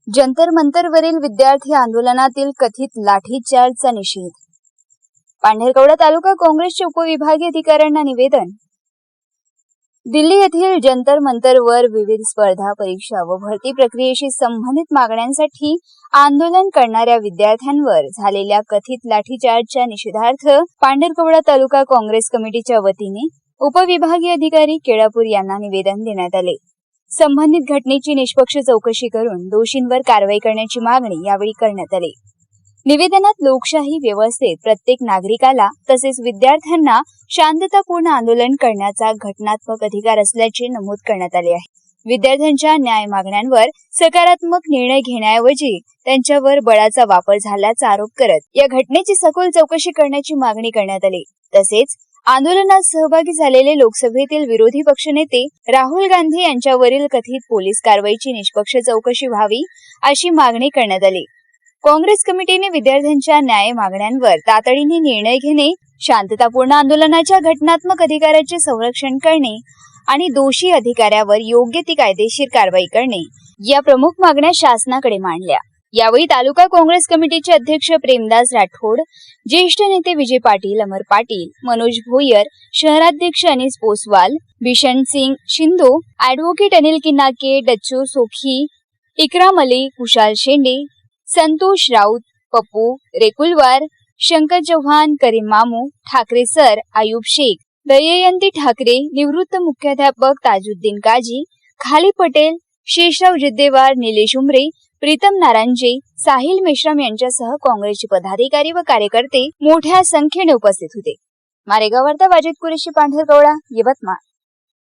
जंतर मंतरवरील विद्यार्थी आंदोलनातील कथित लाठीचार्जचा निषेध. पांढरकवडा तालुका काँग्रेसचे उपविभागीय अधिकाऱ्यांना निवेदन. दिल्ली येथील जंतर मंतरवर विविध स्पर्धा परीक्षा व भरती प्रक्रियेशी संबंधित मागण्यांसाठी आंदोलन करणाऱ्या विद्यार्थ्यांवर झालेल्या कथित लाठीचार्जच्या निषेधार्थ पांढरकवडा तालुका काँग्रेस कमिटीच्या वतीने उपविभागीय अधिकारी केळापूर यांना निवेदन देण्यात आले. संबंधित घटनेची निष्पक्ष चौकशी करून दोषींवर कारवाई करण्याची मागणी यावेळी करण्यात आली. निवेदनात लोकशाही व्यवस्थेत प्रत्येक नागरिकाला तसेच विद्यार्थ्यांना शांततापूर्ण आंदोलन करण्याचा घटनात्मक अधिकार असल्याचे नमूद करण्यात आले आहे. विद्यार्थ्यांच्या न्याय मागण्यांवर सकारात्मक निर्णय घेण्याऐवजी त्यांच्यावर बळाचा वापर झाल्याचा आरोप करत या घटनेची सखोल चौकशी करण्याची मागणी करण्यात आली. तसेच आंदोलनात सहभागी झालेले लोकसभेतील विरोधी पक्षनेते राहुल गांधी यांच्यावरील कथित पोलीस कारवाईची निष्पक्ष चौकशी व्हावी अशी मागणी करण्यात आली. काँग्रेस कमिटीने विद्यार्थ्यांच्या न्याय मागण्यांवर तातडीने निर्णय घेणे, शांततापूर्ण आंदोलनाच्या घटनात्मक अधिकाराचे संरक्षण करणे आणि दोषी अधिकाऱ्यावर योग्य ती कायदेशीर कारवाई करणे या प्रमुख मागण्या शासनाकडे मांडल्या. यावेळी तालुका काँग्रेस कमिटीचे अध्यक्ष प्रेमदास राठोड, ज्येष्ठ नेते विजय पाटील, अमर पाटील, मनोज भोयर, शहराध्यक्ष अनिस पोसवाल, बिशन सिंग शिंदो, ॲडव्होकेट अनिल किनाके, डच्चू सोखी, इकराम अली, कुशाल शेंडे, संतोष राऊत, पप्पू रेकुलवार, शंकर चव्हाण, करीम मामू, ठाकरे सर, आयुब शेख, दययंती ठाकरे, निवृत्त मुख्याध्यापक ताजुद्दीन काजी, खाली पटेल, शेषराव जिद्देवार, निलेश उमरे, प्रीतम नारांजे, साहिल मेश्राम यांच्यासह काँग्रेसचे पदाधिकारी व कार्यकर्ते मोठ्या संख्येने उपस्थित होते. मारेगाव वार्ता वाजिद कुरेशी, पांढरकवडा, यवतमाळ.